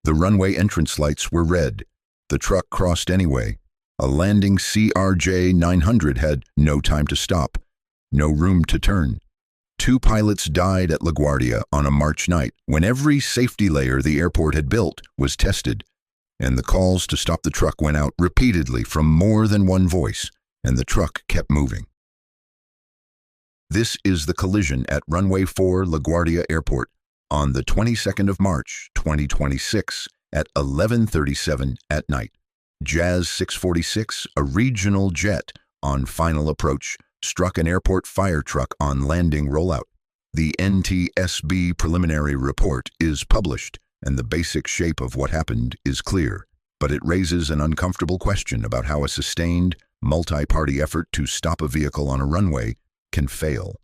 The runway entrance lights were red. The truck crossed anyway. A landing CRJ-900 had no time to stop, no room to turn. 2 pilots died at LaGuardia on a March night when every safety layer the airport had built was tested, and the calls to stop the truck went out repeatedly from more than one voice, and the truck kept moving. This is the collision at runway 4 LaGuardia Airport on the 22nd of March, 2026 at 11:37 at night. Jazz 646, a regional jet on final approach, struck an airport fire truck on landing rollout. The NTSB preliminary report is published, and the basic shape of what happened is clear, but it raises an uncomfortable question about how a sustained, multi-party effort to stop a vehicle on a runway can fail.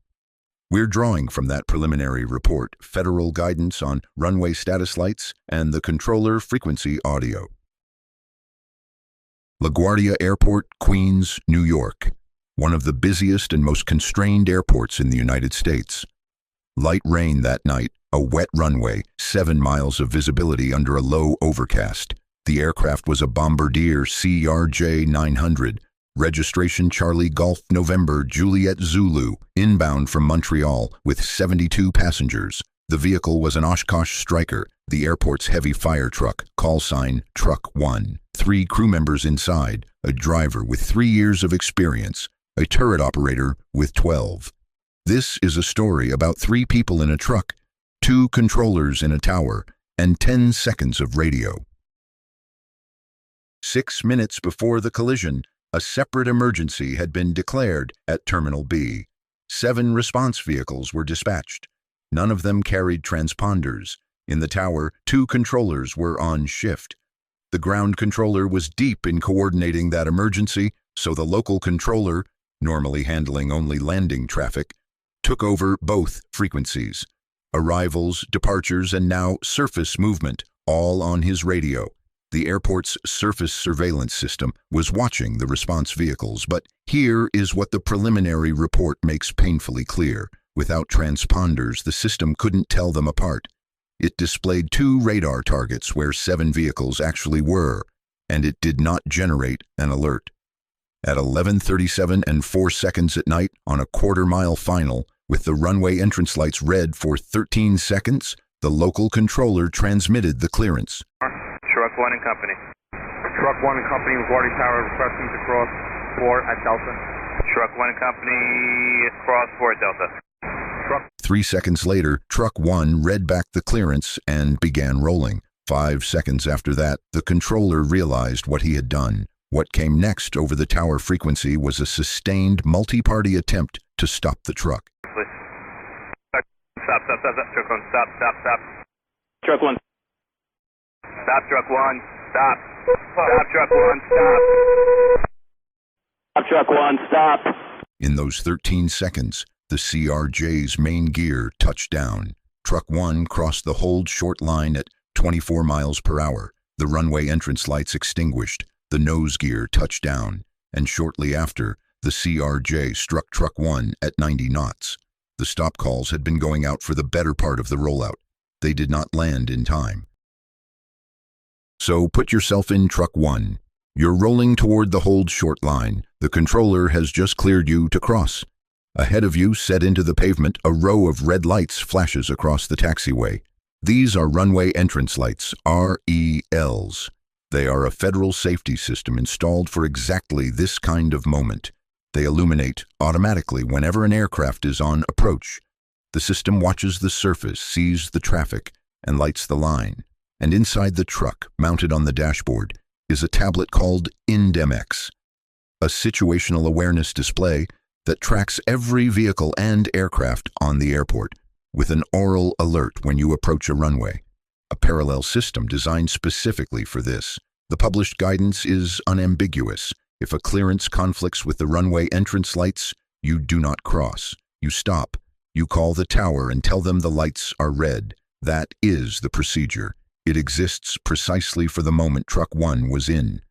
We're drawing from that preliminary report federal guidance on runway status lights and the controller frequency audio. LaGuardia Airport, Queens, New York, one of the busiest and most constrained airports in the United States. Light rain that night, a wet runway, 7 miles of visibility under a low overcast. The aircraft was a Bombardier CRJ-900, registration Charlie Golf November Juliet Zulu, inbound from Montreal with 72 passengers. The vehicle was an Oshkosh Striker, the airport's heavy fire truck, call sign Truck 1. 3 crew members inside, a driver with 3 years of experience, a turret operator with 12. This is a story about 3 people in a truck, 2 controllers in a tower, and 10 seconds of radio. 6 minutes before the collision, a separate emergency had been declared at Terminal B. 7 response vehicles were dispatched. None of them carried transponders. In the tower, 2 controllers were on shift. The ground controller was deep in coordinating that emergency, so the local controller, normally handling only landing traffic, took over both frequencies. Arrivals, departures, and now surface movement, all on his radio. The airport's surface surveillance system was watching the response vehicles, but here is what the preliminary report makes painfully clear. Without transponders, the system couldn't tell them apart. It displayed 2 radar targets where 7 vehicles actually were, and it did not generate an alert. At 11:37 and 4 seconds at night on a quarter-mile final, with the runway entrance lights red for 13 seconds, the local controller transmitted the clearance. Truck 1 and Company. Truck 1 and Company, LaGuardia Tower, requesting to cross 4 at Delta. Truck 1 and Company, cross 4 at Delta. 3 seconds later, Truck 1 read back the clearance and began rolling. 5 seconds after that, the controller realized what he had done. What came next over the tower frequency was a sustained multi-party attempt to stop the truck. Stop, Truck 1, stop. Truck 1. Stop, Truck 1, stop. Stop, Truck 1, stop. Stop, Truck 1, stop. In those 13 seconds, the CRJ's main gear touched down. Truck 1 crossed the hold short line at 24 miles per hour. The runway entrance lights extinguished. The nose gear touched down. And shortly after, the CRJ struck Truck 1 at 90 knots. The stop calls had been going out for the better part of the rollout. They did not land in time. So put yourself in Truck 1. You're rolling toward the hold short line. The controller has just cleared you to cross. Ahead of you, set into the pavement, a row of red lights flashes across the taxiway. These are runway entrance lights, RELs. They are a federal safety system installed for exactly this kind of moment. They illuminate automatically whenever an aircraft is on approach. The system watches the surface, sees the traffic, and lights the line. And inside the truck, mounted on the dashboard, is a tablet called INDEMX, a situational awareness display that tracks every vehicle and aircraft on the airport, with an aural alert when you approach a runway. A parallel system designed specifically for this. The published guidance is unambiguous. If a clearance conflicts with the runway entrance lights, you do not cross. You stop. You call the tower and tell them the lights are red. That is the procedure. It exists precisely for the moment Truck 1 was in.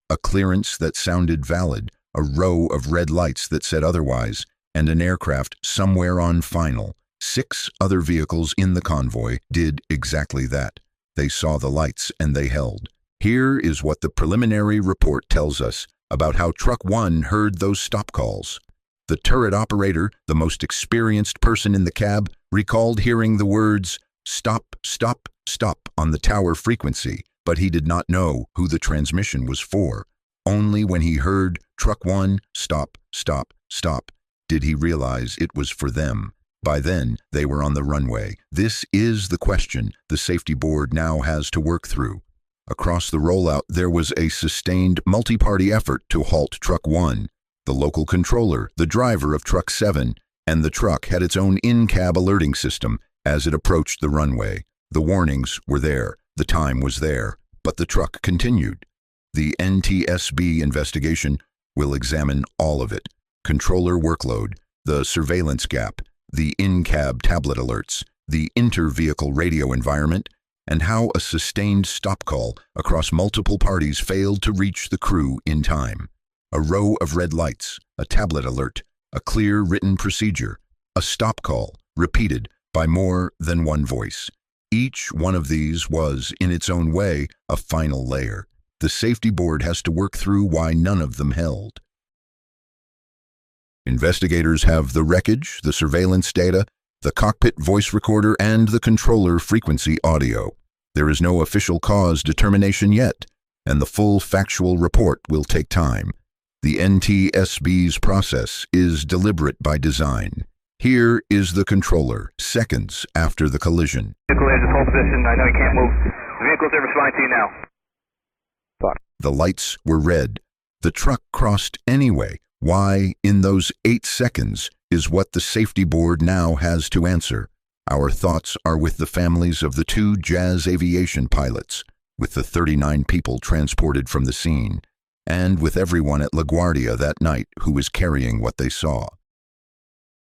A clearance that sounded valid, a row of red lights that said otherwise, and an aircraft somewhere on final. 6 other vehicles in the convoy did exactly that. They saw the lights and they held. Here is what the preliminary report tells us about how Truck 1 heard those stop calls. The turret operator, the most experienced person in the cab, recalled hearing the words, "Stop, stop, stop" on the tower frequency, but he did not know who the transmission was for. Only when he heard Truck 1, "Stop, stop, stop," did he realize it was for them. By then, they were on the runway. This is the question the safety board now has to work through. Across the rollout, there was a sustained multi-party effort to halt Truck 1. The local controller, the driver of Truck 7, and the truck had its own in-cab alerting system as it approached the runway. The warnings were there, the time was there, but the truck continued. The NTSB investigation will examine all of it: controller workload, the surveillance gap, the in-cab tablet alerts, the inter-vehicle radio environment, and how a sustained stop call across multiple parties failed to reach the crew in time. A row of red lights, a tablet alert, a clear written procedure, a stop call, repeated by more than one voice. Each one of these was, in its own way, a final layer. The safety board has to work through why none of them held. Investigators have the wreckage, the surveillance data, the cockpit voice recorder, and the controller frequency audio. There is no official cause determination yet, and the full factual report will take time. The NTSB's process is deliberate by design. Here is the controller, seconds after the collision. Vehicle is in hold position. I know you can't move. The vehicle's there responding to you now. The lights were red. The truck crossed anyway. Why, in those 8 seconds, is what the safety board now has to answer. Our thoughts are with the families of the 2 Jazz Aviation pilots, with the 39 people transported from the scene, and with everyone at LaGuardia that night who was carrying what they saw.